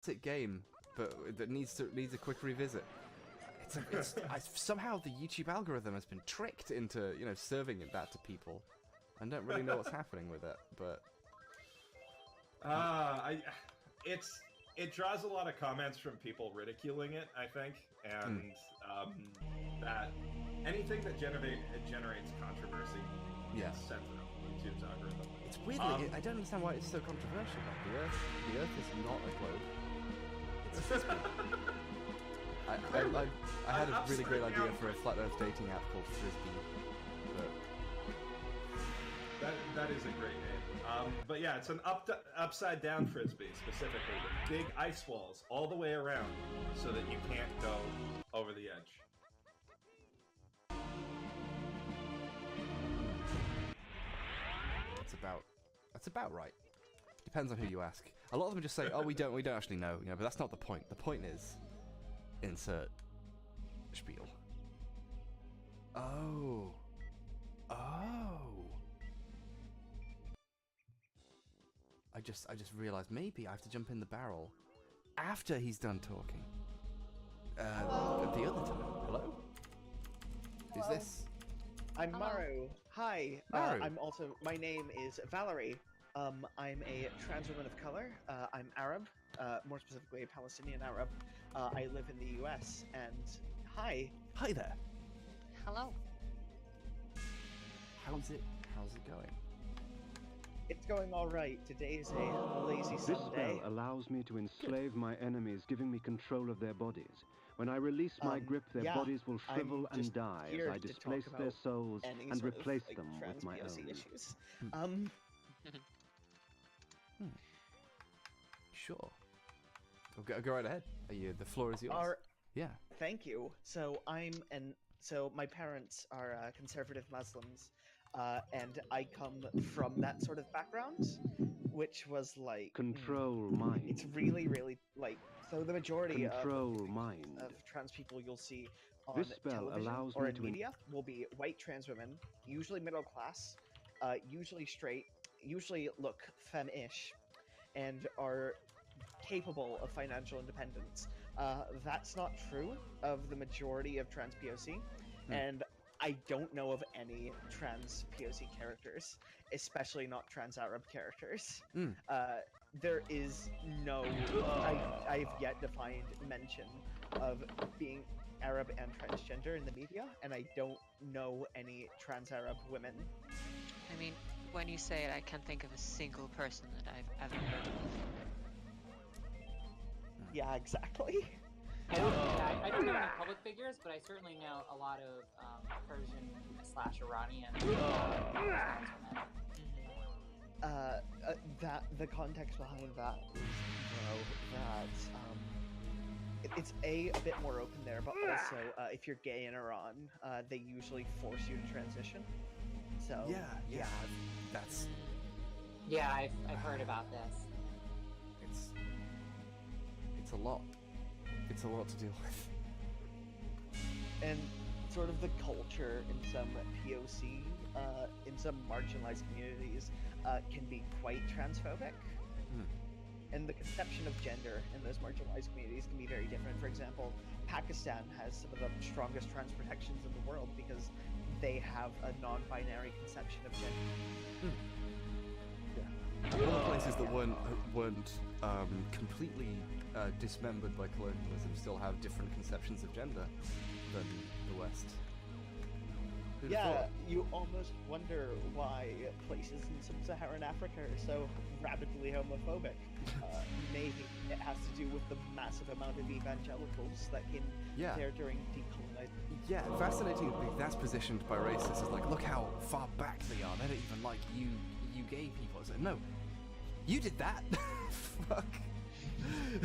classic game, but that needs a quick revisit. Somehow the YouTube algorithm has been tricked into, serving that to people. I don't really know what's happening with it, but it draws a lot of comments from people ridiculing it, I think, and that anything that generates controversy is sent to YouTube's algorithm. It's weird. I don't understand why it's so controversial. Like, the Earth is not a globe. It's a frisbee. I had a really great idea for a flat Earth dating app called Frisbee, but that is a great name. But yeah, it's an upside down frisbee specifically with big ice walls all the way around, so that you can't go over the edge. That's about right. Depends on who you ask. A lot of them just say, "Oh, we don't actually know," but that's not the point. The point is, insert spiel. Oh. I just realized maybe I have to jump in the barrel after he's done talking. At the other time. Hello? Who's this? I'm Maru. Hi. Maru. My name is Valerie. I'm a trans woman of color. I'm Arab, more specifically a Palestinian Arab. I live in the US, and hi. Hi there. Hello. How's it going? It's going all right. Today's a lazy This Sunday. spell allows me to enslave my enemies, giving me control of their bodies. When I release my grip, their bodies will shrivel and die as I displace their souls and replace them with my own. Issues. Sure. Go right ahead. The floor is yours. Yeah. Thank you. So my parents are conservative Muslims, and I come from that sort of background, which was like Control mind. It's really, really so the majority mind. of trans people you'll see on This spell television allows or me in to media will be white trans women, usually middle class, usually straight, usually look femme-ish, and are capable of financial independence. That's not true of the majority of trans POC, and I don't know of any trans POC characters, especially not trans Arab characters. There is no... I've yet to find mention of being Arab and transgender in the media, and I don't know any trans Arab women. I mean, when you say it, I can't think of a single person that I've ever heard of. Yeah, exactly. I don't know any public figures, but I certainly know a lot of Persian/Iranian. The context behind that is, that it's a bit more open there, but also if you're gay in Iran, they usually force you to transition. So yeah, that's. Yeah, I've heard about this. It's a lot. It's a lot to deal with. And sort of the culture in some POC, in some marginalized communities, can be quite transphobic. And the conception of gender in those marginalized communities can be very different. For example, Pakistan has some of the strongest trans protections in the world because they have a non-binary conception of gender. One of the places that weren't completely dismembered by colonialism still have different conceptions of gender than the West. Who'd have thought? You almost wonder why places in sub-Saharan Africa are so rabidly homophobic. Maybe it has to do with the massive amount of evangelicals that came there during decolonization. Yeah, fascinating. That's positioned by racists as like, look how far back they are. They don't even like you gay people. So, no, you did that. Fuck.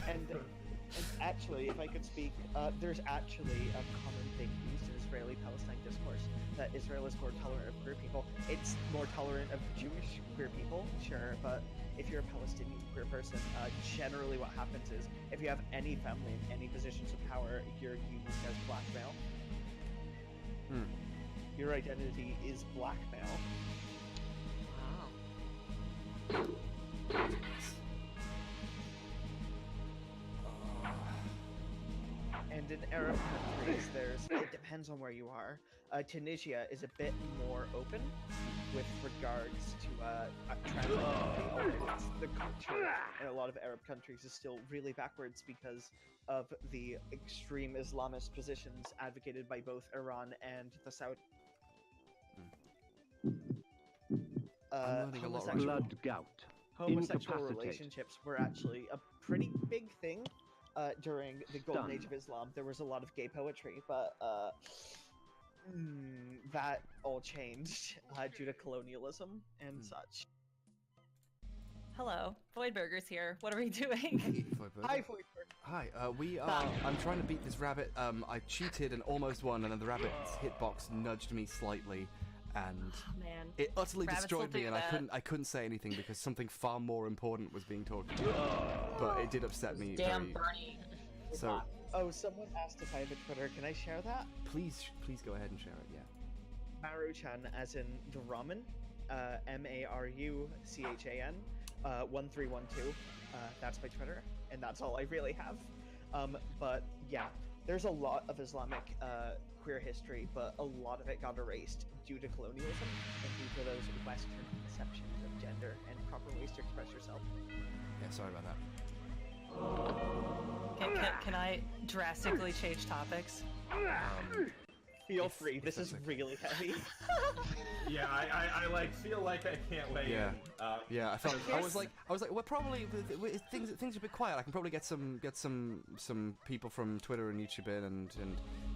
And actually, if I could speak, there's actually a common thing used in Israeli-Palestine discourse that Israel is more tolerant of queer people. It's more tolerant of Jewish queer people, sure, but if you're a Palestinian queer person, generally what happens is if you have any family in any positions of power, you're used as blackmail. Your identity is blackmail. Wow. in Arab countries, it depends on where you are. Tunisia is a bit more open with regards to translating. The culture in a lot of Arab countries is still really backwards because of the extreme Islamist positions advocated by both Iran and the Saudi. Blood gout. Homosexual relationships were actually a pretty big thing during the golden age of Islam. There was a lot of gay poetry, but that all changed due to colonialism and such. Hello, Voidburger's here. What are we doing? Hey, Voidburger. Hi, Voidburger. Hi, we are... I'm trying to beat this rabbit. I cheated and almost won, and then the rabbit's hitbox nudged me slightly, and it utterly destroyed me, and I couldn't say anything because something far more important was being talked about. But it did upset me. Damn Bernie. So... Oh, someone asked if I have a Twitter. Can I share that? Please go ahead and share it, yeah. Maruchan, as in the ramen, Maruchan, 1312. That's my Twitter, and that's all I really have. But yeah, there's a lot of Islamic queer history, but a lot of it got erased due to colonialism and due to those Western conceptions of gender and proper ways to express yourself. Yeah, sorry about that. Can I drastically change topics? Feel free. This is really heavy. Yeah, I like feel like I can't weigh in. Yeah, I was like, well, probably things are a bit quiet. I can probably get some people from Twitter and YouTube in and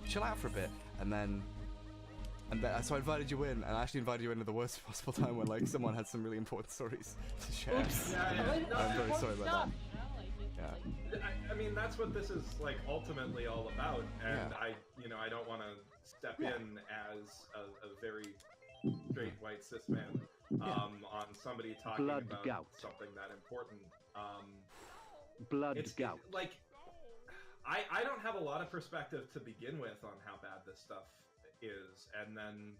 chill out for a bit, and then so I invited you in, and I actually invited you in at the worst possible time when like someone had some really important stories to share. Oops. I'm very sorry about that. Yeah. I mean, that's what this is like ultimately all about, and I don't want to step in as a very straight white cis man on somebody talking about something that important. Gout. Like, I don't have a lot of perspective to begin with on how bad this stuff is, and then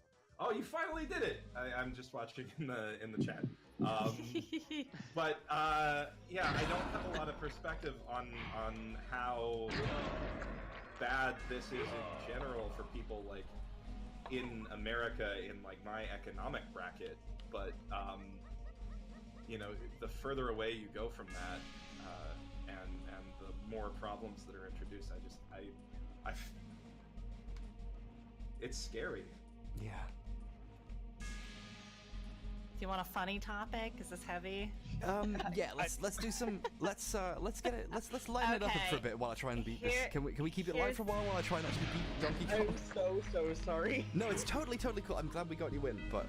you finally did it. I'm just watching in the chat. But yeah, I don't have a lot of perspective on how bad this is in general for people like in America in like my economic bracket. But the further away you go from that, and the more problems that are introduced, it's scary. Yeah. Do you want a funny topic? Is this heavy? Yeah. Let's do some. Let's get it. Let's line it up for a bit while I try and beat this. Can we keep it live for a while I try and actually beat Donkey Kong? I'm so sorry. No, it's totally cool. I'm glad we got you in, but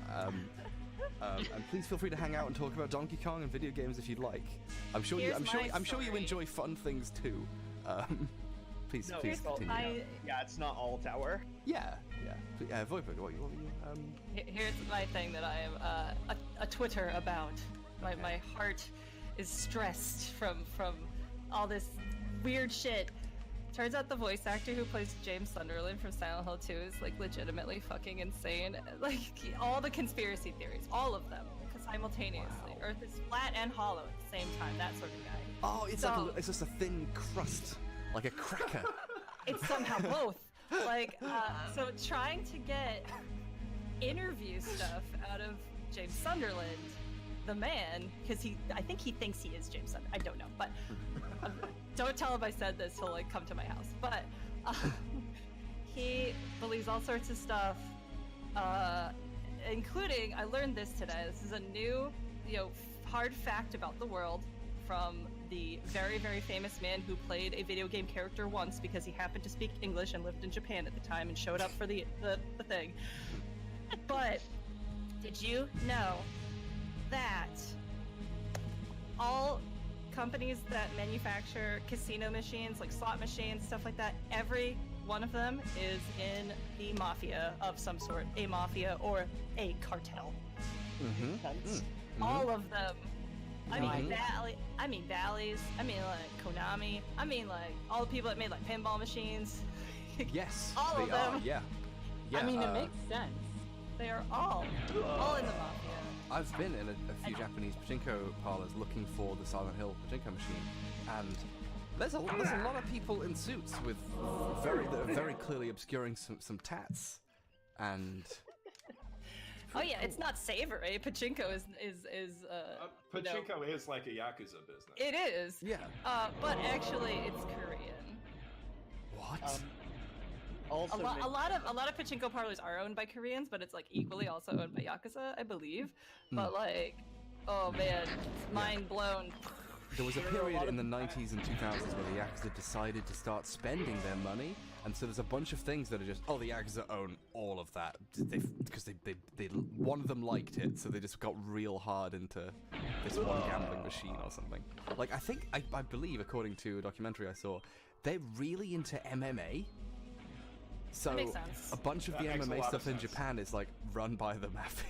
and please feel free to hang out and talk about Donkey Kong and video games if you'd like. I'm sure you enjoy fun things too. Please continue. Yeah, it's not all tower. Yeah. Voidburger, what you Here's my thing that I am a Twitter about. My heart is stressed from all this weird shit. Turns out the voice actor who plays James Sunderland from Silent Hill 2 is like legitimately fucking insane. Like all the conspiracy theories, all of them, simultaneously. Wow. Earth is flat and hollow at the same time. That sort of guy. Oh, it's just a thin crust, like a cracker. It's somehow both. Like, so trying to get interview stuff out of James Sunderland, the man, because I think he thinks he is James Sunderland. I don't know, but don't tell him I said this. He'll like come to my house. But he believes all sorts of stuff, including I learned this today. This is a new, hard fact about the world from the very, very famous man who played a video game character once because he happened to speak English and lived in Japan at the time and showed up for the thing. But did you know that all companies that manufacture casino machines, like slot machines, stuff like that, every one of them is in the mafia of some sort, a mafia or a cartel? All of them. I mean Bally's, I mean like Konami, I mean like all the people that made like pinball machines. Yes, all of them. Yeah. I mean, it makes sense. They are all in the mafia. I've been in a few Japanese pachinko parlors looking for the Silent Hill pachinko machine, and There's a lot of people in suits with that are very clearly obscuring some tats, and. Oh yeah, it's not savory. Pachinko is Pachinko is like a Yakuza business. It is. Yeah. But actually, it's Korean. What? Also, a lot of pachinko parlors are owned by Koreans, but it's like equally also owned by Yakuza, I believe. But like, oh man, mind blown. There was a period in the 90s and 2000s where the Yakuza decided to start spending their money, and so there's a bunch of things that are just, the Yakuza own all of that, because they one of them liked it, so they just got real hard into this one gambling machine or something. Like, I believe, according to a documentary I saw, they're really into MMA. So that makes sense. A bunch of the MMA stuff in Japan is like run by the mafia.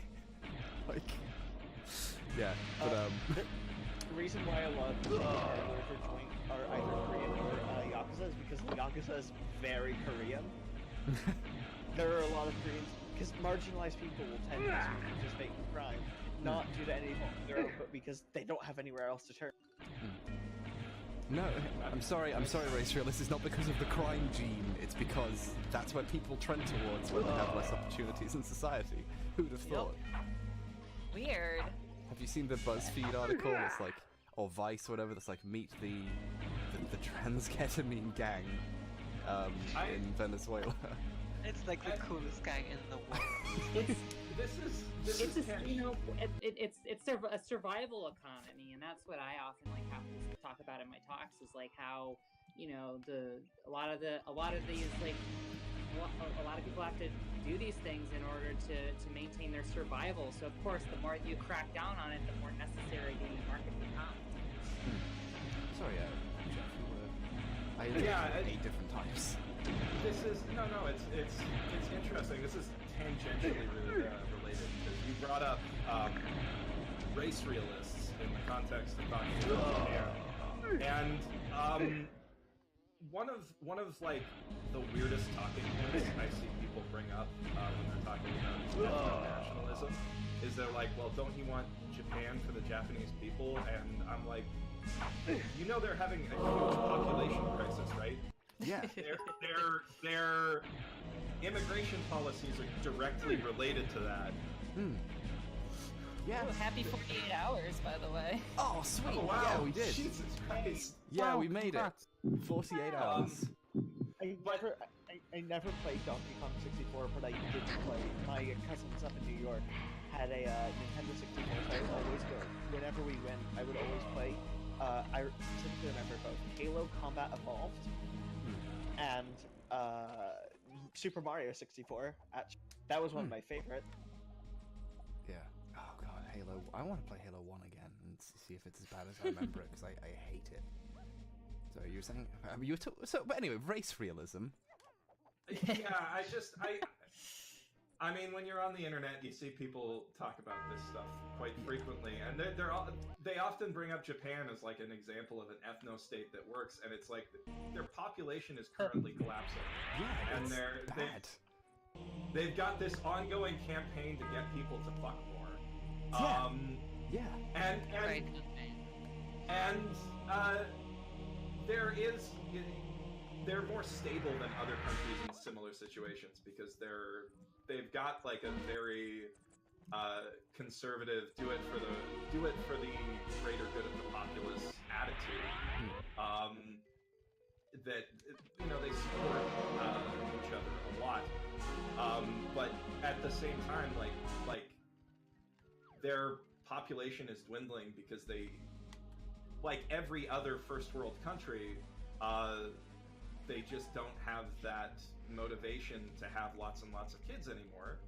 Like, yeah, but the reason why a lot of the parlors are either Korean or Yakuza is because the Yakuza is very Korean. There are a lot of Koreans, because marginalized people will tend to participate in crime, not due to any fault of their own, but because they don't have anywhere else to turn. No, I'm sorry, Race Realist. It's not because of the crime gene. It's because that's where people trend towards when they have less opportunities in society. Who'd have thought? Weird. Have you seen the BuzzFeed article? It's like, or Vice, or whatever. That's like, meet the trans-ketamine gang in Venezuela. It's like the coolest gang in the world. It's a survival economy, and that's what I often like have to talk about in my talks. Is like how a lot of these like a lot of people have to do these things in order to maintain their survival. So of course, the more you crack down on it, the more necessary the market becomes. Sorry, Jeff, I had 8 different types. This is it's interesting. This is tangentially related because you brought up race realists in the context of talking about Japan, and one of like the weirdest talking points I see people bring up when they're talking about nationalism is they're like, well, don't you want Japan for the Japanese people? And I'm like, they're having a huge population crisis, right? Yeah. Their immigration policies are directly related to that. Yeah. Oh, happy 48 hours, by the way. Oh, sweet. Oh, wow. Yeah, we did. Jesus Christ. Yeah, we made it. 48 hours. I never played Donkey Kong 64, but I did play. My cousins up in New York had a Nintendo 64, so I would always go. Whenever we went, I would always play. I specifically remember both Halo Combat Evolved and Super Mario 64. That was one of my favorite. Yeah. Oh god, Halo. I want to play Halo 1 again and see if it's as bad as I remember it, because I hate it. So you were saying but anyway, race realism. Yeah, I mean, when you're on the internet, you see people talk about this stuff quite frequently, and they often bring up Japan as like an example of an ethno-state that works, and it's like their population is currently collapsing. Yeah, and they've got this ongoing campaign to get people to fuck more. They're more stable than other countries in similar situations because they've got like a very conservative do it for the greater good of the populace attitude. That they support each other a lot, but at the same time, like their population is dwindling because they, like every other first world country, they just don't have that motivation to have lots and lots of kids anymore.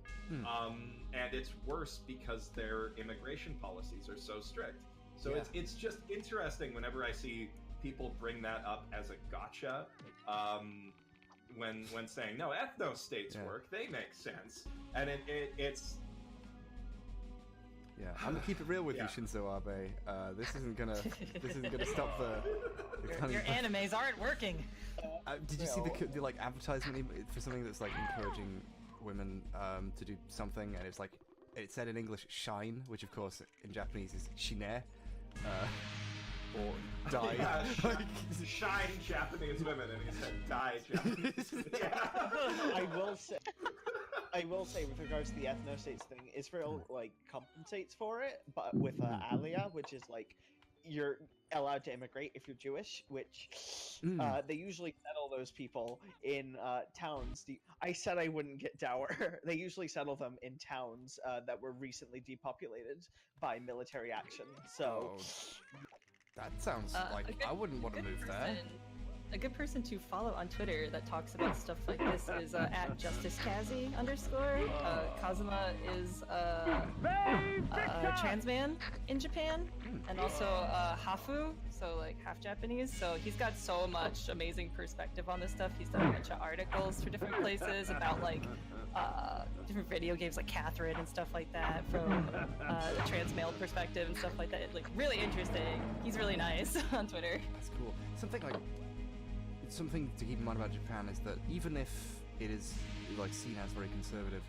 And it's worse because their immigration policies are so strict. So it's just interesting whenever I see people bring that up as a gotcha, when saying, no, ethno-states work, they make sense. And it's... Yeah, I'm gonna keep it real with you, Shinzo Abe. This isn't gonna stop the your animes aren't working. Did you see the like advertisement for something that's like encouraging women to do something, and it's like it said in English "shine," which of course in Japanese is "shine." or die. Yeah, shine Japanese women, and he said die Japanese. I will say, with regards to the ethnostates thing, Israel like compensates for it, but with Aliyah, which is like you're allowed to immigrate if you're Jewish, which they usually settle those people in towns. I said I wouldn't get dower. They usually settle them in towns that were recently depopulated by military action. So that sounds like I wouldn't want to move there. A good person to follow on Twitter that talks about stuff like this is at JusticeKazi_. Kazuma is a trans man in Japan, and also Hafu, so like half Japanese. So he's got so much amazing perspective on this stuff. He's done a bunch of articles for different places about like different video games like Catherine and stuff like that from the trans male perspective and stuff like that. Like really interesting. He's really nice on Twitter. That's cool. Something to keep in mind about Japan is that even if it is like seen as very conservative,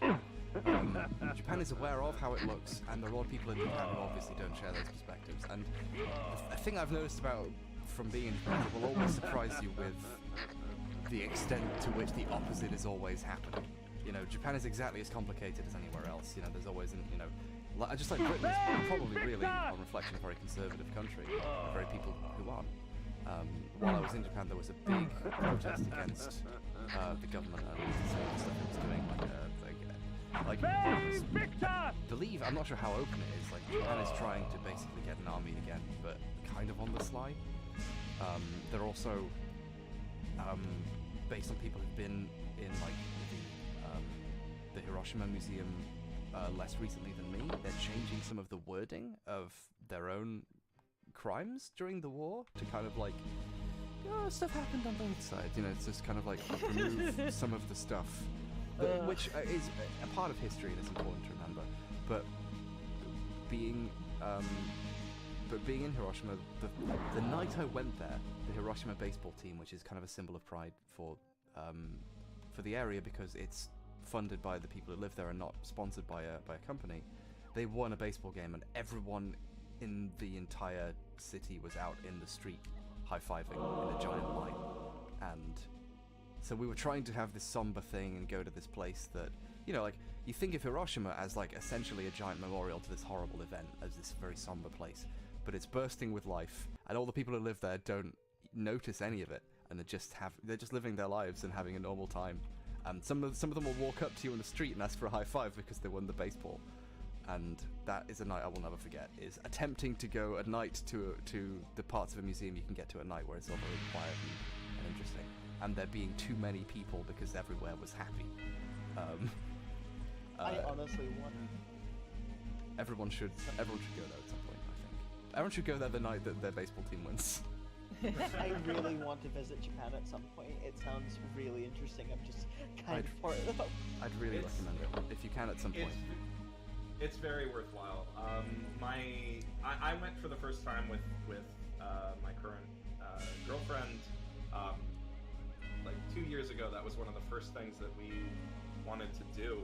Japan is aware of how it looks, and there are a lot of people in Japan who obviously don't share those perspectives. And a thing I've noticed about from being in Japan, it will always surprise you with the extent to which the opposite is always happening. You know, Japan is exactly as complicated as anywhere else. You know, there's always, just like Britain is probably really, on reflection, a very conservative country, very people who aren't. While I was in Japan, there was a big protest against the government and some of the stuff it was doing. I'm not sure how open it is. Like, Japan is trying to basically get an army again, but kind of on the sly. They're also based on people who've been in like the Hiroshima Museum less recently than me. They're changing some of the wording of their own crimes during the war to kind of like, stuff happened on both sides. It's just kind of like remove some of the stuff, which is a part of history and it's important to remember. But being in Hiroshima, the night I went there, the Hiroshima baseball team, which is kind of a symbol of pride for the area because it's funded by the people who live there and not sponsored by a company, they won a baseball game and everyone in the entire city was out in the street high-fiving in a giant line. And so we were trying to have this somber thing and go to this place that, like, you think of Hiroshima as like essentially a giant memorial to this horrible event, as this very somber place, but it's bursting with life and all the people who live there don't notice any of it, and they're just living their lives and having a normal time. And some of them will walk up to you in the street and ask for a high five because they won the baseball. And that is a night I will never forget, is attempting to go at night to the parts of a museum you can get to at night where it's all very quiet and interesting, and there being too many people because everywhere was happy. I honestly want... Everyone should go there at some point, I think. Everyone should go there the night that their baseball team wins. I really want to visit Japan at some point. It sounds really interesting. I'm just kind of for it though. I'd really recommend it, if you can at some point. It's very worthwhile. I went for the first time with my current girlfriend like 2 years ago. That was one of the first things that we wanted to do,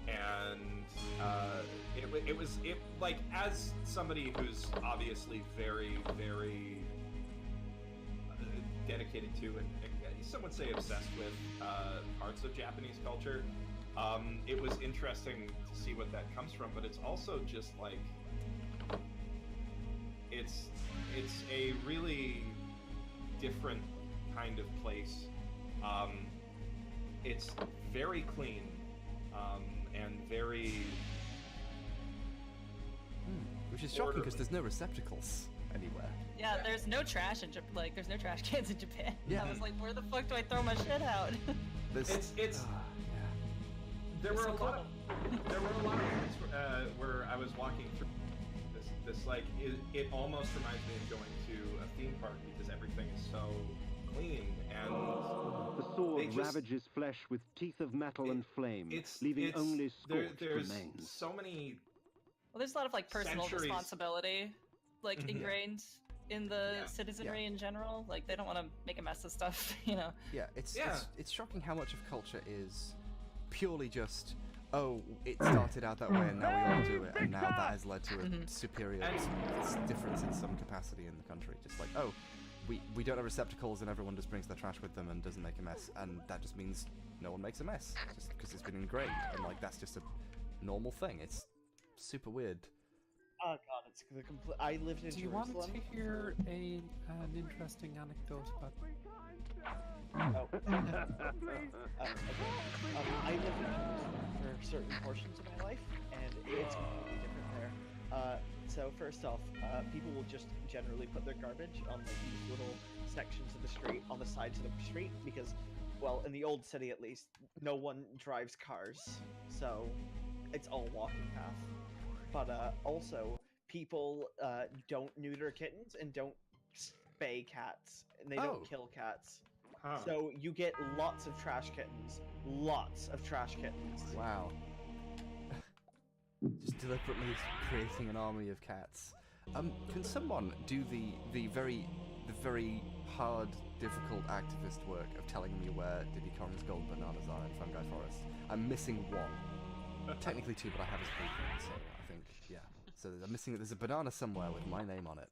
and it was like, as somebody who's obviously very, very dedicated to and some would say obsessed with parts of Japanese culture. It was interesting to see what that comes from, but it's also just like it's a really different kind of place. It's very clean and very which is shocking because there's no receptacles anywhere. Yeah, there's no trash in Japan. Like, there's no trash cans in Japan. Yeah. I was like, where the fuck do I throw my shit out? There were a lot of moments where I was walking through this like it almost reminds me of going to a theme park because everything is so clean and the sword ravages flesh with teeth of metal and flame, leaving only scorched remains. So many. Well, there's a lot of like personal responsibility, like ingrained in the citizenry in general. Like, they don't want to make a mess of stuff, Yeah, it's shocking how much of culture is purely just, oh, it started out that way and now we all do it, and now that has led to a superior difference in some capacity in the country. Just like, oh, we don't have receptacles and everyone just brings their trash with them and doesn't make a mess, and that just means no one makes a mess, just because it's been ingrained, and like that's just a normal thing. It's super weird. Oh god, it's the complete. I lived in Jerusalem. Do you want to hear an interesting anecdote about? Oh. I lived in Jerusalem for certain portions of my life, and it's completely different there. So first off, people will just generally put their garbage on like, these little sections of the street, on the sides of the street, because, well, in the old city at least, no one drives cars, so it's all walking path. But also, people don't neuter kittens and don't spay cats, and they don't kill cats. Huh. So you get lots of trash kittens. Lots of trash kittens. Wow. Just deliberately creating an army of cats. Can someone do the very hard, difficult activist work of telling me where Diddy Kong's gold bananas are in Fungi Forest? I'm missing one. Technically two, but I have his blueprint, so I think, yeah. So I'm missing, there's a banana somewhere with my name on it.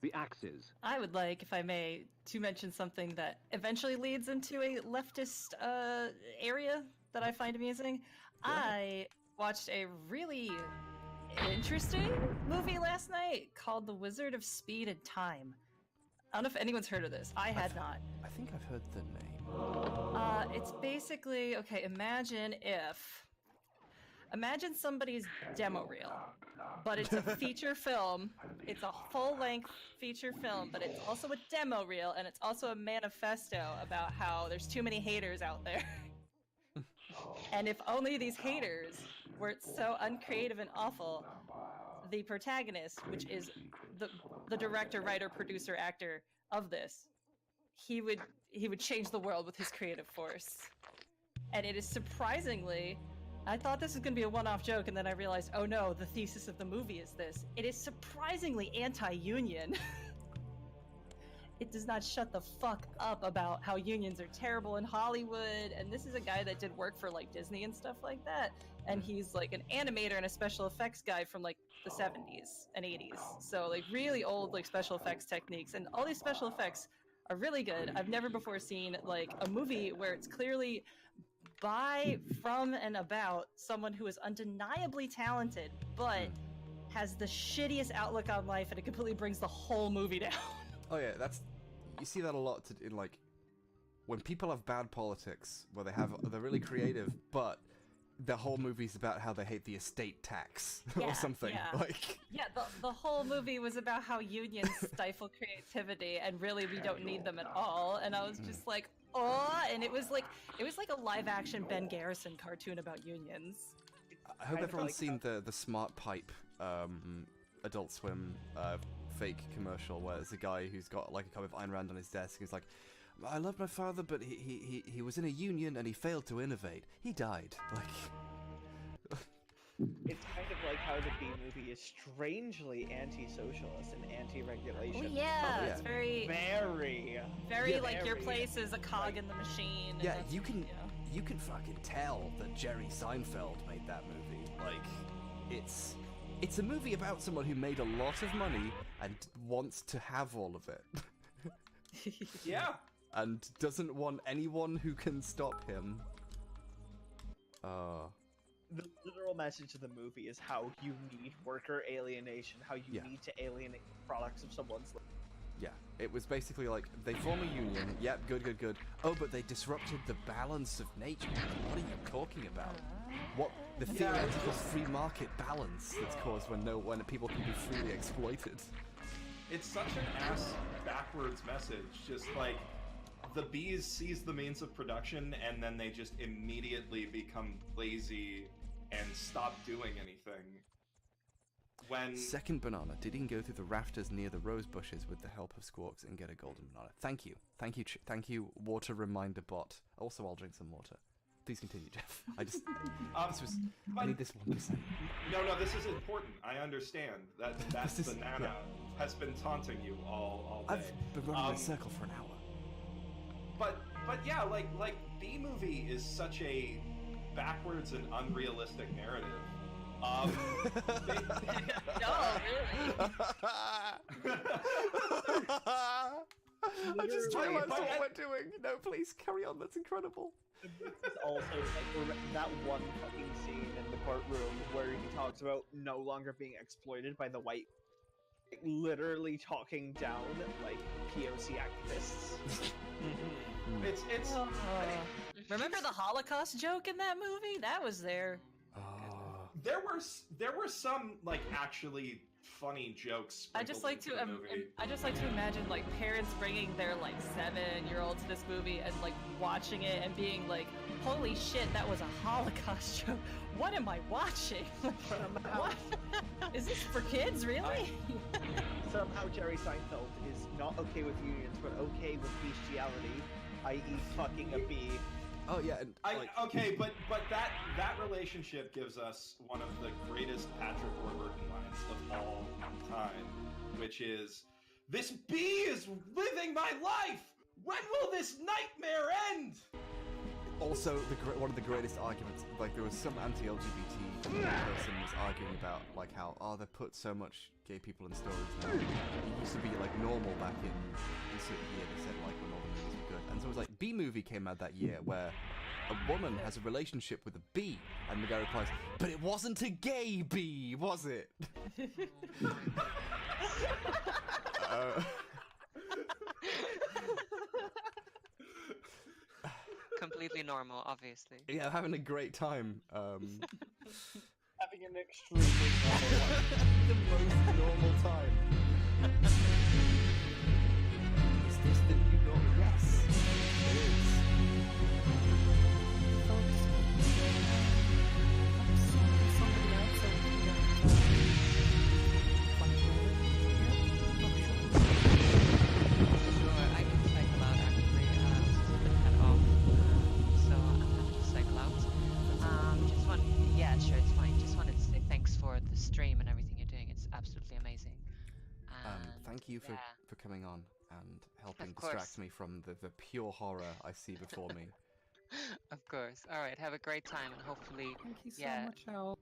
The axes. I would like, if I may, to mention something that eventually leads into a leftist area that I find amusing. Yeah. I watched a really interesting movie last night called The Wizard of Speed and Time. I don't know if anyone's heard of this. I had not. I think I've heard the name. It's basically, okay, imagine somebody's demo reel, but it's a feature film. It's a full-length feature film, but it's also a demo reel, and it's also a manifesto about how there's too many haters out there. And if only these haters weren't so uncreative and awful, the protagonist, which is the director, writer, producer, actor of this, he would change the world with his creative force. And it is surprisingly, I thought this was going to be a one-off joke, and then I realized, oh no, the thesis of the movie is this. It is surprisingly anti-union. It does not shut the fuck up about how unions are terrible in Hollywood, and this is a guy that did work for like Disney and stuff like that, and he's like an animator and a special effects guy from like the 70s and 80s. So like really old like special effects techniques, and all these special effects are really good. I've never before seen like a movie where it's clearly by, from, and about someone who is undeniably talented, but has the shittiest outlook on life, and it completely brings the whole movie down. Oh yeah, you see that a lot in like when people have bad politics, where they're really creative, but the whole movie's about how they hate the estate tax or something. Yeah. Like the whole movie was about how unions stifle creativity, and really we don't need them at all. And I was just like, oh, and it was like a live action Ben Garrison cartoon about unions. I hope everyone's seen the Smart Pipe Adult Swim fake commercial where there's a guy who's got like a copy of Ayn Rand on his desk. He's like, I love my father, but he was in a union and he failed to innovate. He died. Like, it's kind of like how the B movie is strangely anti-socialist and anti-regulation. Oh yeah, it's very like your place is a cog in the machine. Yeah, you can fucking tell that Jerry Seinfeld made that movie. Like, it's a movie about someone who made a lot of money and wants to have all of it. Yeah. And doesn't want anyone who can stop him. The literal message of the movie is how you need worker alienation, how you need to alienate products of someone's life. Yeah, it was basically like, they form a union, yep, good. Oh, but they disrupted the balance of nature. What are you talking about? What, the theoretical free market balance that's caused when people can be freely exploited. It's such an ass-backwards message, just like, the bees seize the means of production, and then they just immediately become lazy and stop doing anything. When... Second banana. Did he go through the rafters near the rose bushes with the help of Squawks and get a golden banana? Thank you, water reminder bot. Also, I'll drink some water. Please continue, Jeff. I just... I need this 1%. No, this is important. I understand. That banana has been taunting you all day. I've been running in a circle for an hour. but yeah, like B movie is such a backwards and unrealistic narrative. No, really. I just realized what we're doing. No, please carry on. That's incredible. This is also like that one fucking scene in the courtroom where he talks about no longer being exploited by the white, like, literally talking down like POC activists. It's Remember the Holocaust joke in that movie? That was there. There were some like actually funny jokes. I just like to imagine like parents bringing their like 7-year-old to this movie and like watching it and being like, "Holy shit, that was a Holocaust joke! What am I watching? What? Is this for kids, really?" Somehow Jerry Seinfeld is not okay with unions, but okay with bestiality, i.e., fucking a bee. Oh yeah, and, okay, but that relationship gives us one of the greatest Patrick Warburton lines of all time, which is, "This bee is living my life. When will this nightmare end?" Also, one of the greatest arguments, like there was some anti-LGBT person was arguing about like how they put so much gay people in stories now. It used to be like normal back in certain year. They said like when all the movies were good, and so it was like B movie came out that year where a woman has a relationship with a bee, and the guy replies, "But it wasn't a gay bee, was it?" Completely normal, obviously. Yeah, having a great time. Having an extremely normal one. The most normal time. Is this the new normal? Yes, it is. Stream and everything you're doing, it's absolutely amazing. Thank you for coming on and helping distract me from the pure horror I see before me. Of course. All right, have a great time and hopefully. Thank you so much, Al.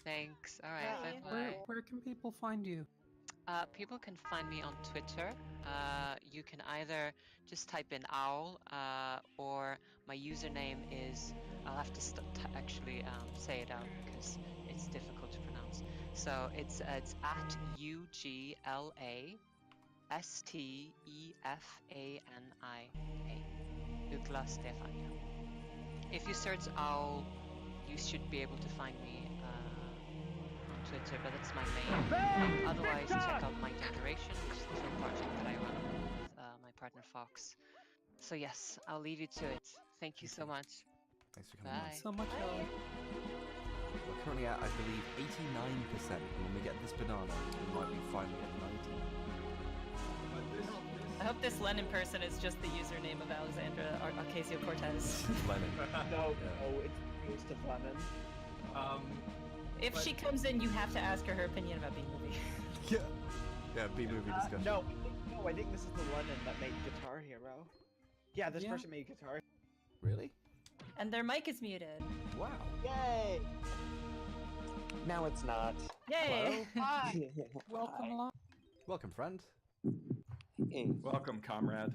Thanks. All right, bye-bye. Where can people find you? People can find me on Twitter. You can either just type in Owl, or my username is, I'll have to actually say it out because it's difficult to pronounce. So it's at UGLASTEFANIA. Ugla Stefania. If you search Owl, you should be able to find me on Twitter, but that's my main. Otherwise, check out My Generation, which is the film project that I run with my partner Fox. So yes, I'll leave you to it. Thank you so much. Thanks for coming on. So much, Al. We're currently at, I believe, 89%, and when we get this banana, we might be finally at 90. I hope this Lenin person is just the username of Alexandra Ocasio-Cortez. Lenin. No, it's Ghost of Lenin. If she comes in, you have to ask her opinion about B-movie. Yeah, B-movie discussion. No, I think this is the Lenin that made Guitar Hero. Yeah, this person made Guitar Hero. Really? And their mic is muted. Wow. Yay! Now it's not. Yay! Hi! Welcome along. Welcome, friend. Hey. Welcome, comrade.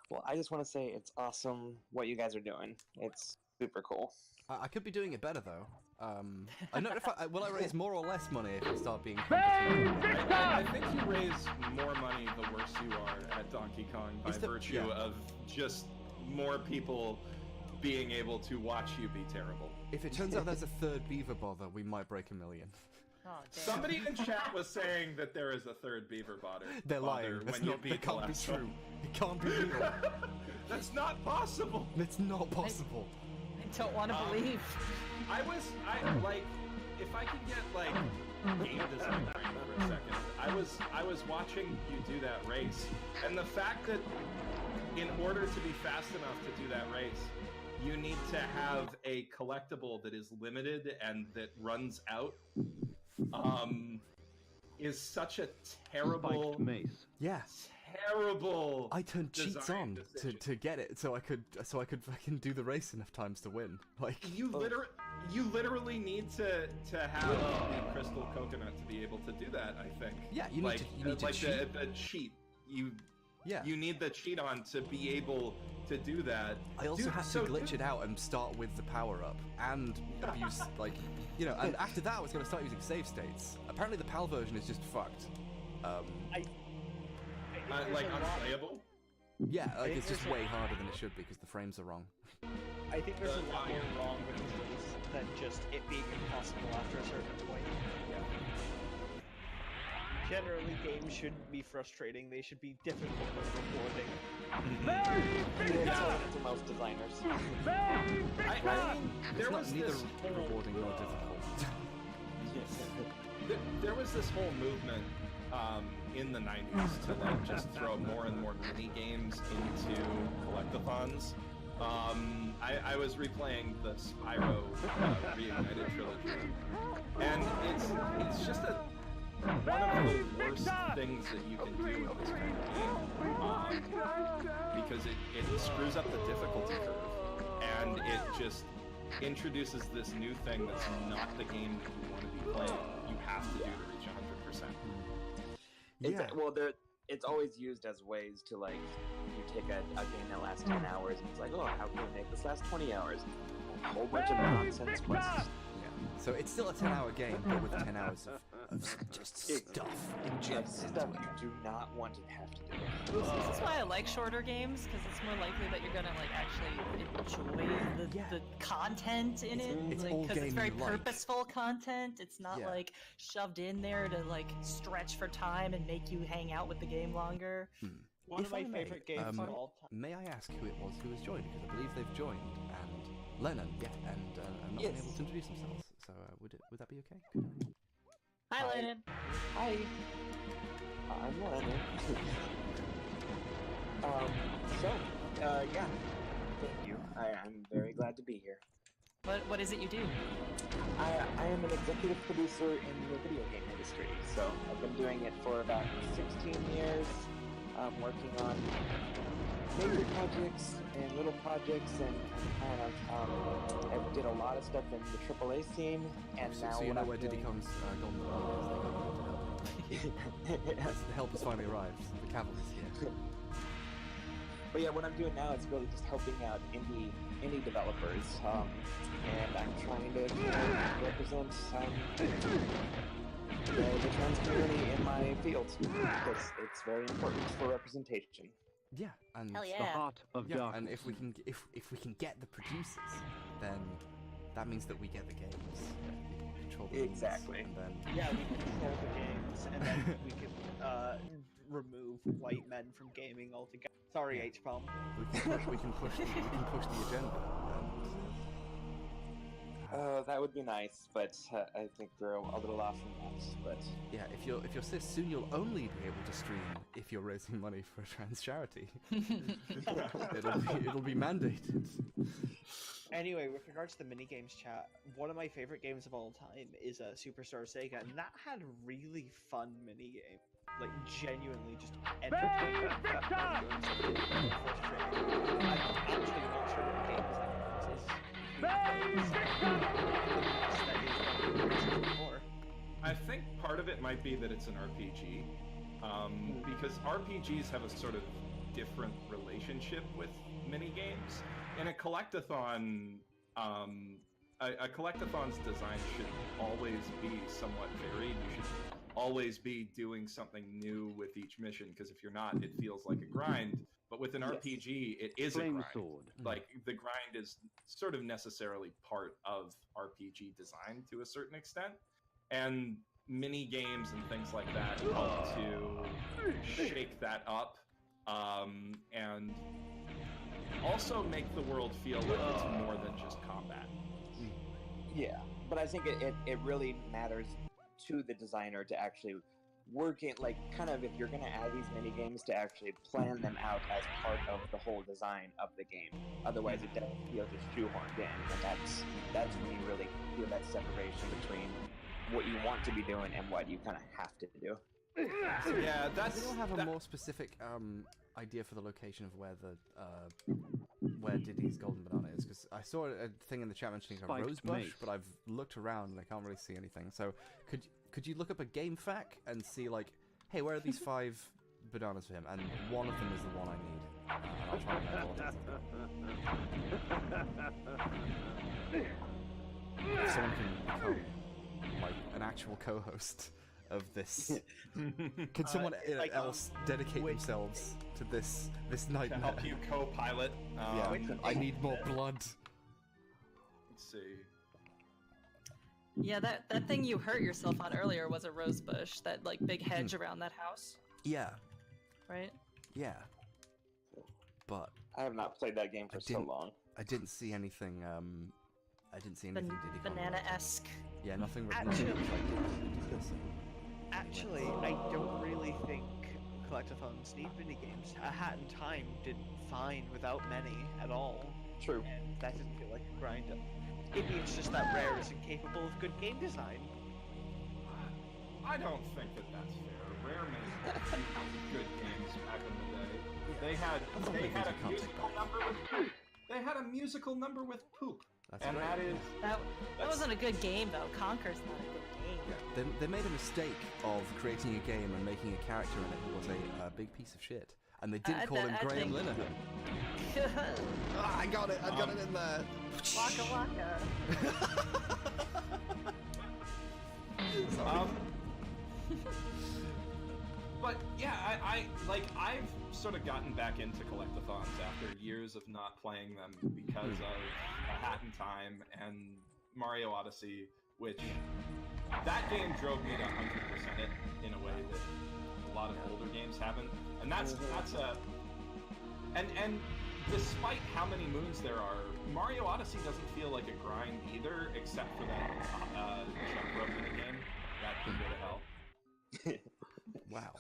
Well, I just want to say it's awesome what you guys are doing. It's super cool. I could be doing it better, though. I know if will I raise more or less money if I start being competitive? I think you raise more money the worse you are at Donkey Kong by virtue of just more people being able to watch you be terrible. If it turns out there's a third Beaver Bother, we might break $1 million. Oh, damn. Somebody in chat was saying that there is a third Beaver Bother. They're lying. That can't be true. It can't be real. That's not possible. It's not possible. I don't want to believe. I like, if I could get like game design right for a second. I was watching you do that race, and the fact that in order to be fast enough to do that race, you need to have a collectible that is limited and that runs out. Is such a terrible, mace. Yeah, terrible. I turned cheats on to get it, so I could fucking do the race enough times to win. Like you literally need to have the crystal coconut to be able to do that. I think. Yeah, you need to cheat. The cheat. You need the cheat on to be able to do that. I also have to glitch it out and start with the power up and use and after that I was going to start using save states. Apparently the PAL version is just fucked. Like unplayable? Yeah, like it's just way harder than it should be because the frames are wrong. I think there's a lot more wrong with this race than just it being impossible after a certain point. Yeah. Generally, games shouldn't be frustrating. They should be difficult but rewarding. To most designers. There was neither rewarding nor difficult. There was this whole movement in the 90s to like just throw more and more mini games into collectathons. I was replaying the Spyro Reignited trilogy, and it's just one of the worst things that you can do in this kind of game, because it screws up the difficulty curve, and it just introduces this new thing that's not the game that you want to be playing. You have to do to reach 100%. Yeah. It's always used as ways to like, you take a game that lasts 10 hours and it's like, oh, how can we make this last 20 hours? A whole bunch of nonsense quests. So it's still a 10-hour game, but with 10 hours of just stuff injected stuff you do not want to have to do. This is why I like shorter games, because it's more likely that you're gonna like actually enjoy the content in it. It's like, all because it's very game-like. purposeful content. It's not like shoved in there to like stretch for time and make you hang out with the game longer. One of my favorite games of all time. May I ask who it was who has joined? Because I believe they've joined, and Lennon, and not been able to introduce themselves. So would that be okay? Hi, Lennon. Hi. I'm Lennon. Yeah. Thank you. I'm very glad to be here. What is it you do? I am an executive producer in the video game industry. So I've been doing it for about 16 years. I'm working on major projects and little projects, and I did a lot of stuff in the AAA scene, and now so you know where Diddy Kong's Golden is. The help has finally arrived. The cavalry's here. But yeah, what I'm doing now is really just helping out indie developers, and I'm trying to represent the trans community in my field, because it's very important for representation. Yeah, and Hell yeah. The heart of darkness. And if we can get the producers, then that means that we get the games. Control the exactly. And then we can control the games, and then we can remove white men from gaming altogether. Sorry, H-Bomb. We can push the agenda. That would be nice, but I think we're a little off from that. But yeah, if you're cis, soon you'll only be able to stream if you're raising money for a trans charity. it'll be mandated. Anyway, with regards to the minigames chat, one of my favorite games of all time is Superstar Sega, and that had a really fun minigame. Like, genuinely just entertaining. I'm actually not sure what game this is. I think part of it might be that it's an RPG, because RPGs have a sort of different relationship with minigames. In a collectathon, a collectathon's design should always be somewhat varied. You should always be doing something new with each mission, because if you're not, it feels like a grind. But with an RPG, it is a grind. Sword. Like, the grind is sort of necessarily part of RPG design to a certain extent. And mini games and things like that help to shake that up, and also make the world feel like it's more than just combat. Yeah, but I think it really matters to the designer to actually work in, like, kind of, if you're going to add these mini games, to actually plan them out as part of the whole design of the game. Otherwise, it doesn't feel just shoehorned in, and that's when you really feel that separation between what you want to be doing and what you kind of have to do. Yeah, that's. Does anyone have a more specific idea for the location of where the where Diddy's golden banana is? Because I saw a thing in the chat mentioning a rose bush, but I've looked around and I can't really see anything. So could you look up a game fact and see like, hey, where are these 5 bananas for him? And one of them is the one I need. And I'll try and if someone can become like an actual co-host of this, could someone else dedicate themselves to this nightmare? To help you co-pilot. Yeah, I need more blood. Let's see. Yeah, that thing you hurt yourself on earlier was a rose bush. That like big hedge around that house. Yeah. Right. Yeah. But I have not played that game for so long. I didn't see anything. I didn't see anything. Banana-esque. Yeah, nothing. Actually, I don't really think collectathons need minigames. A Hat in Time did fine without many at all. True. And that didn't feel like a grind. Maybe it's just that Rare is incapable of good game design. I don't think that that's fair. Rare made good games back in the day. They had a musical number with poop. They had a musical number with poop. That's right. That wasn't a good game though. Conker's not a good game. Yeah. They made a mistake of creating a game and making a character in it who was a big piece of shit. And they didn't call him Graham Linehan. I got it in there. Waka waka. But yeah, I've sort of gotten back into collectathons after years of not playing them because of A Hat in Time and Mario Odyssey, which that game drove me to 100% it in a way that a lot of older games haven't. And that's a and despite how many moons there are, Mario Odyssey doesn't feel like a grind either, except for that jump rope in the game. That can go to hell. Wow.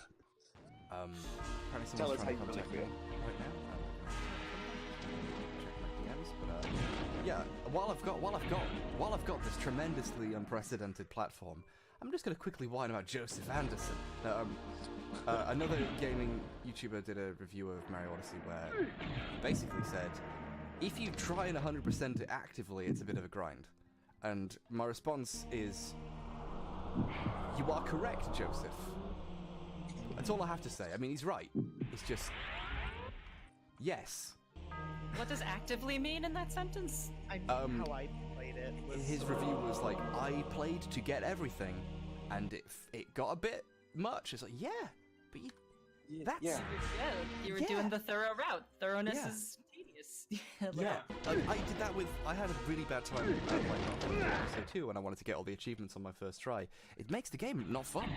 Apparently someone's trying to contact me right now. Check my DMs, but yeah. While I've got this tremendously unprecedented platform, I'm just going to quickly whine about Joseph Anderson. Another gaming YouTuber did a review of Mario Odyssey where he basically said, if you try and 100% it actively, it's a bit of a grind. And my response is, you are correct, Joseph. That's all I have to say. I mean, he's right. It's just, yes. What does actively mean in that sentence? How I played it. His review was like, I played to get everything, and it got a bit much. It's like, yeah, but you were doing the thorough route. Thoroughness is tedious. I did that with. I had a really bad time with episode 2 when I wanted to get all the achievements on my first try. It makes the game not fun.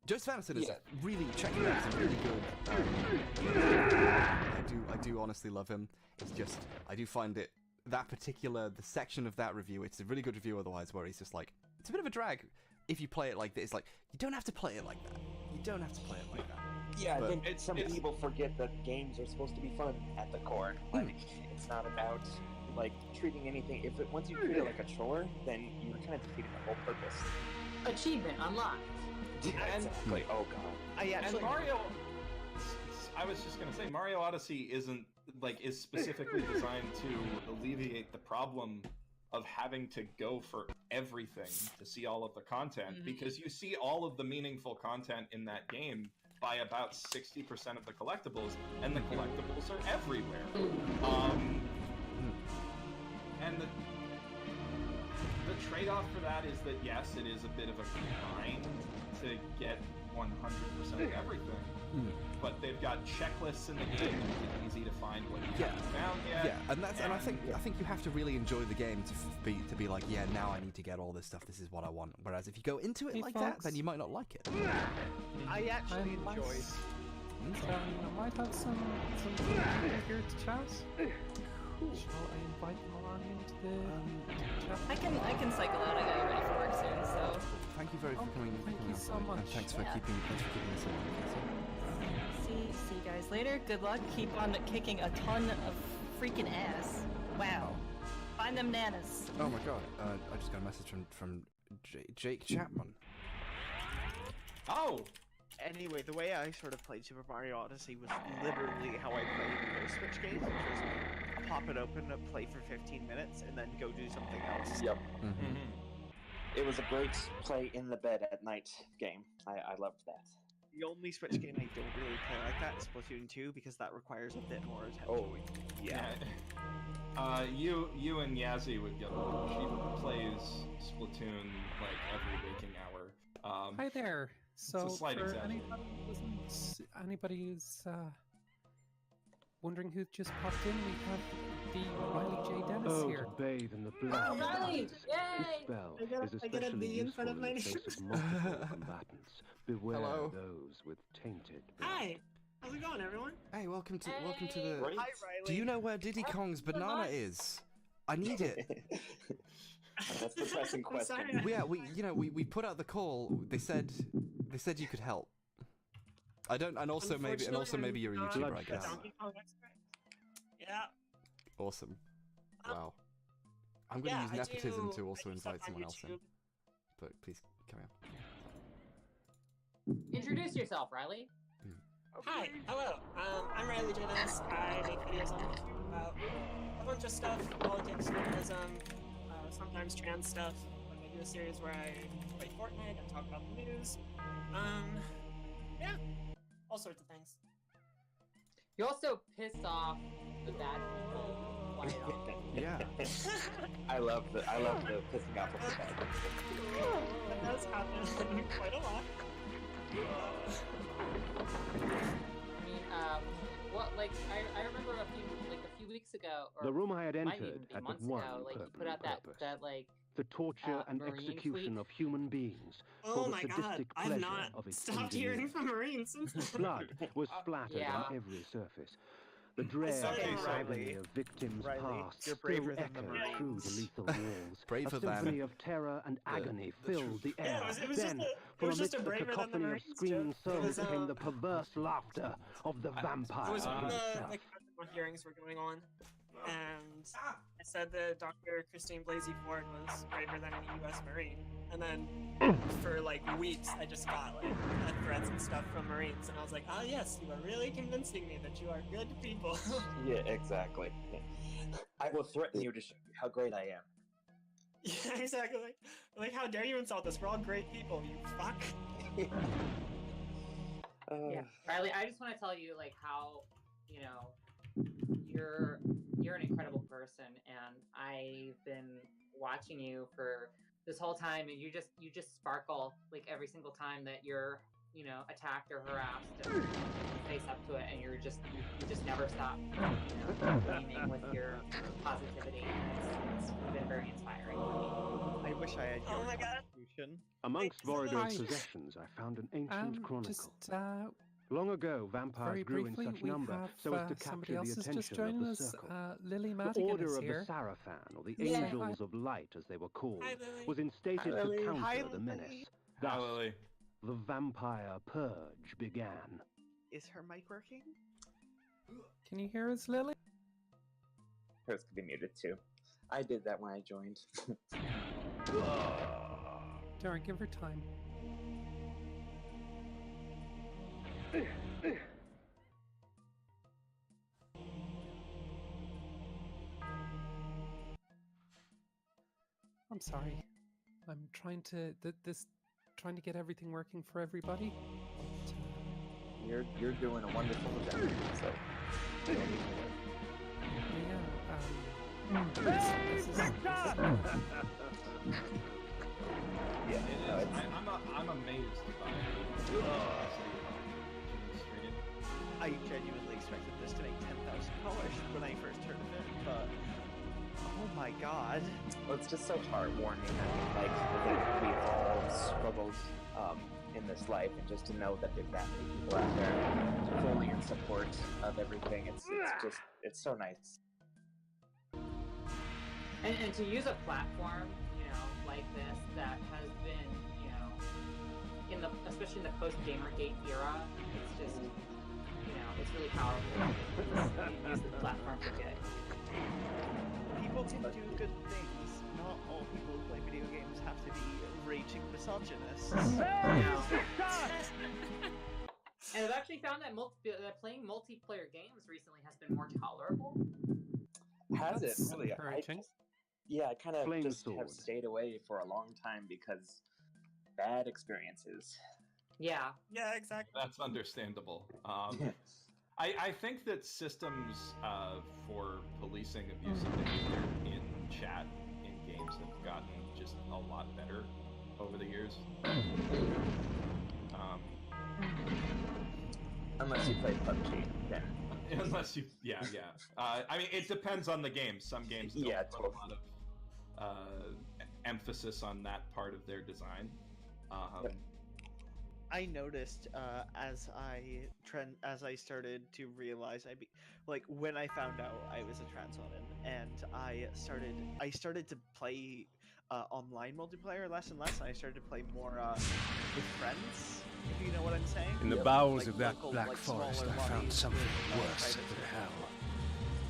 Joseph Anderson is really checking out. He's really good. I do honestly love him. It's just I do find it the section of that review. It's a really good review otherwise, where he's just like, it's a bit of a drag if you play it like this. Like, you don't have to play it like that. You don't have to play it like that. Yeah, I think some people forget that games are supposed to be fun at the core. Like, it's not about like treating anything. Once you treat it like a chore, then you're kind of defeating the whole purpose. Achievement unlocked. Exactly. Oh god. And Mario. I was just gonna say, Mario Odyssey is specifically designed to alleviate the problem of having to go for everything to see all of the content, because you see all of the meaningful content in that game by about 60% of the collectibles, and the collectibles are everywhere. And the trade-off for that is that, yes, it is a bit of a grind to get 100% of everything, but they've got checklists in the game and it's easy to find what you haven't found yet. Yeah, and I think you have to really enjoy the game to be like, yeah, now I need to get all this stuff. This is what I want. Whereas if you go into it like that, then you might not like it. I actually enjoyed. I might have some here to chat. Shall I invite them along into the chat? I can cycle out. I got you ready for work soon, so. Thank you for coming. Thank you so much. And thanks for keeping us alive. See you guys later. Good luck. Keep on kicking a ton of freaking ass. Wow. Find them nanas. Oh my god. I just got a message from Jake Chapman. Oh! Anyway, the way I sort of played Super Mario Odyssey was literally how I played most Switch games, which was pop it open, play for 15 minutes, and then go do something else. Yep. It was a great play in the bed at night game. I loved that. The only Switch game I don't really play like that is Splatoon 2, because that requires a bit more attention. Oh, yeah. You and Yazzie would get along. She plays Splatoon like every waking hour. Hi there. So it's a slight for anybody who's wondering who just popped in, we have the Riley J. Dennis here. Bathe in the blood. Oh, Riley! This Yay! spell I is get a especially B in front of my useful in the face of multiple combatants. Beware those with tainted blood. Hi! How's it going, everyone? Hey, welcome to the. Hi, Riley. Do you know where Diddy Kong's banana is? I need it. That's the pressing question. We put out the call. They said you could help. I don't, and also maybe you're a YouTuber, I guess. Yeah. Awesome. Wow. I'm going to use nepotism to also invite someone else in. But please carry on. Introduce yourself, Riley. Hi, hello. I'm Riley Dennis. I make videos on YouTube about a bunch of stuff: politics, feminism, sometimes trans stuff. I do a series where I play Fortnite and talk about the news. Yeah, all sorts of things. You also piss off the bad people quite often. Yeah. I love the pissing off of the bad people. That does happen quite a lot. I remember a few weeks ago, or The room I had might entered even be had months one ago, like you put out purpose. that the torture and Marine execution tweet. of human beings. Oh for my the god, sadistic I've pleasure not of its stopped hearing from Marines since then. Blood was splattered yeah. on every surface. The dread Okay, and Riley. agony of victims Riley, past you're still braver than the echoed through the Marines. lethal walls. Braver a than symphony of terror and agony filled the air. Yeah, it was Then, it was from just a amidst the braver than the cacophony of Marines screaming joke. It souls was, came the perverse laughter of the vampire It was when himself. the congressional hearings were going on, and I said that Dr. Christine Blasey Ford was braver than any U.S. Marine. And then for like weeks, I just got like death threats and stuff from Marines, and I was like, ah, yes, you are really convincing me that you are good people. Yeah, exactly. I will threaten you to show you how great I am. Yeah, exactly. Like, how dare you insult us? We're all great people, you fuck. Yeah, Riley, I just want to tell you like how, you know, you're an incredible person, and I've been watching you for this whole time, and you just sparkle like every single time that you're, you know, attacked or harassed, and you face up to it, and you just never stop, you know, beaming with your positivity. It's been very inspiring for me. I wish I had your Oh my god. contribution. Amongst Thanks so Voridor's much. possessions, I found an ancient chronicle. Just Long ago, vampires very grew in briefly, such we number have so as to somebody capture else the has just attention joined of the us. circle. Lily The Madigan Order is of here. the Sarafan, or the Yeah. Angels of Light, as they were called, Hi, Lily. was instated Hi, to Lily. counter Hi, the Lily. menace. Hi, Thus, Lily. the vampire purge began. Is her mic working? Can you hear us, Lily? Hers could be muted too. I did that when I joined. Darren, give her time. I'm sorry. I'm trying to trying to get everything working for everybody. You're doing a wonderful job. So. Yeah. This is Yeah, no, it's, I'm amazed by I genuinely expected this to make $10,000 when I first heard of it, but oh my god. well, it's just so heartwarming. I think we've all struggled in this life, and just to know that there's that many people out there fully in support of everything, it's so nice. And to use a platform, you know, like this that has been, you know, especially in the post-Gamergate era, it's just, you know, it's really powerful. You use the platform for good. People can do good things. Not all people who play video games have to be raging misogynists. misogynists. And I've actually found that playing multiplayer games recently has been more tolerable. Has it really? I kind of just sword. have stayed away for a long time because bad experiences. Yeah. Yeah, exactly. That's understandable. I think that systems for policing abusive behavior in chat in games have gotten just a lot better over the years. Unless you play PUBG, then. Unless you, yeah. I mean, it depends on the game. Some games don't put a lot of emphasis on that part of their design. I noticed as I started to realize when I found out I was a trans woman, and I started to play online multiplayer less and less. I started to play more with friends, if you know what I'm saying. In the bowels of that black forest, I found something worse than hell.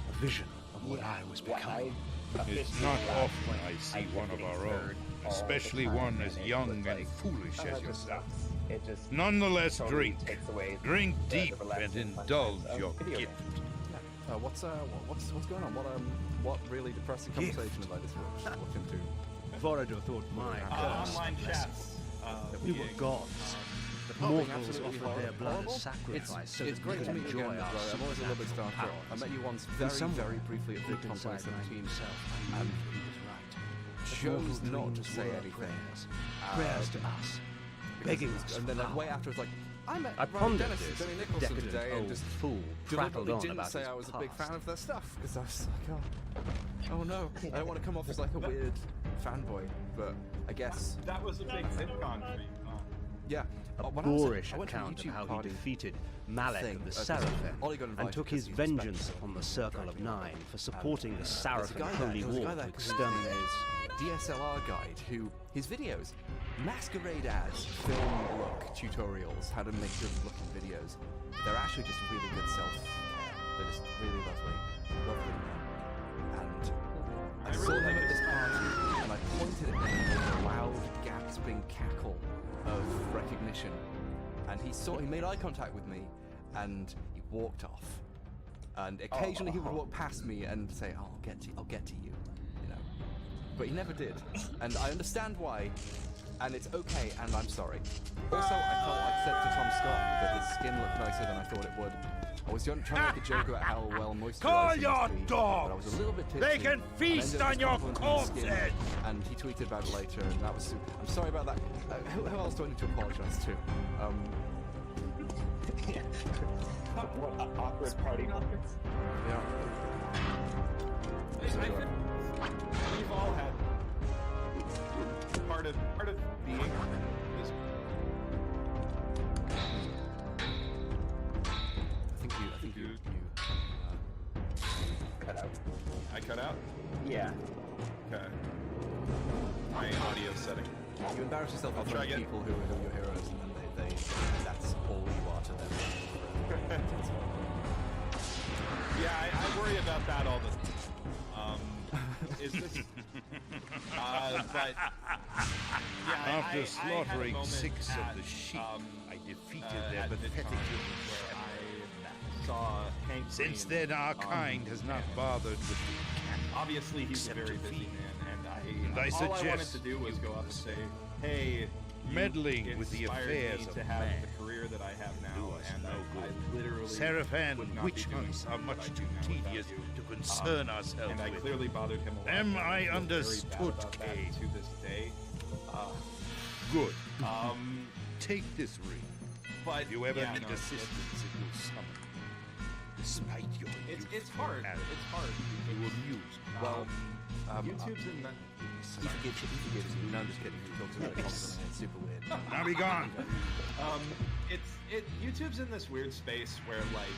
A vision of what I was becoming. It's not often I see one of our own, especially one as young and foolish as yourself. Nonetheless, drink deep and indulge your gift. What's going on? What really depressing conversation have I just looked into? Vorador thought my curse online chats. That we were gods. That mortals offered their blood as sacrifice so it's that great we to could meet you enjoy again, our bro. I'm always a little bit starstruck. powers. I met you once very briefly at VidCon 2017. And chose not to say anything. Prayers to us. Begging us. And then way after it's like, I pondered Dennis this and Johnny Nicholson decadent today and old just fool prattled deliberately on didn't about say his I was a big past. fan of their stuff because I was like, oh no, I don't want to come off as like a weird fanboy, but I guess that was a big VidCon for you, huh? Yeah. A boorish account of how he defeated Malek of the Seraphim and took his vengeance upon the Circle of Nine for supporting the Seraphim Holy War to exterminate. DSLR guide who his videos masquerade as film look tutorials, how to make good looking videos. They're actually just really good self-care. They're just really lovely men. And I saw them at this party and I pointed at them with a loud gasping cackle of recognition, and he made eye contact with me and he walked off, and occasionally he would walk past me and say, I'll get to you, you know, but he never did, and I understand why, and it's okay, and I'm sorry. Also, I said to Tom Scott that his skin looked nicer than I thought it would. I was trying to make a joke about how well moisturized Call he your must be, dogs! but I was a little bit tipsy. They can feast on your corpses! And he tweeted about it later, and that was I'm sorry about that. Who else do I need to apologize to? What awkward party moments. Yeah. I think we've all had part of being this. I think you cut out. I cut out? Yeah. Okay. My audio setting. You embarrass yourself in I'll try front of again. people who are your heroes, and then they that's all you are to them. Yeah, I worry about that all the time. Is this? But yeah, After slaughtering I had a 6 moment of the sheep, I defeated their at pathetic VidCon little where I saw Hank. Since Green, then, our kind has not bothered with the obviously, he's a except very to busy feed. man, and I all I wanted suggest to do was go up and say, "Hey, you meddling with the inspired affairs me of to have man the career that I have do now, us and no I good. literally Seraphan would not witch be doing hunts are something much that I too do now without tedious you." to concern ourselves And I with. clearly bothered him a lot. Am and I feel very understood, bad about that Kain? to this day. Good. Um, Take this ring. but If you ever yeah, need no, assistance, it will summon you. Despite your it's hard. arrogance, It's hard. you amuse me. Well, YouTube's in that. He forgives you. No, I'm just kidding. He talks about it constantly. It's super weird. Now be gone. YouTube's in this weird space where like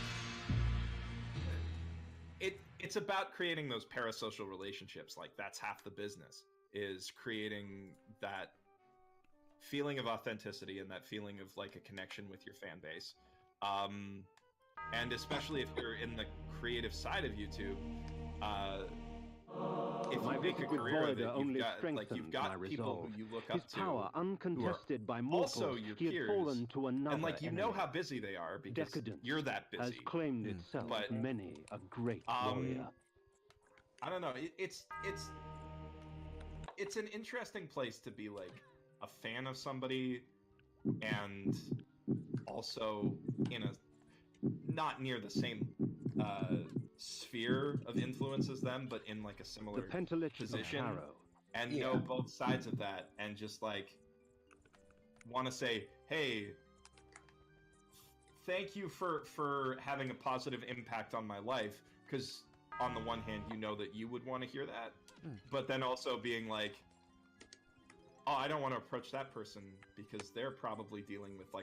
it's about creating those parasocial relationships. Like that's half the business, is creating that feeling of authenticity and that feeling of like a connection with your fan base. And especially if you're in the creative side of YouTube, if you make a career of it, you've got people who you look up His power uncontested by mortals, also your he had peers, fallen to another and like you know enemy. how busy they are because Decadence you're that busy. has claimed itself but many a great warrior. I don't know. It's an interesting place to be like a fan of somebody, and also in a not near the same sphere of influence as them, but in like a similar position, and know both sides of that, and just like want to say, hey, thank you for having a positive impact on my life, because on the one hand, you know that you would want to hear that, but then also being like, oh, I don't want to approach that person because they're probably dealing with like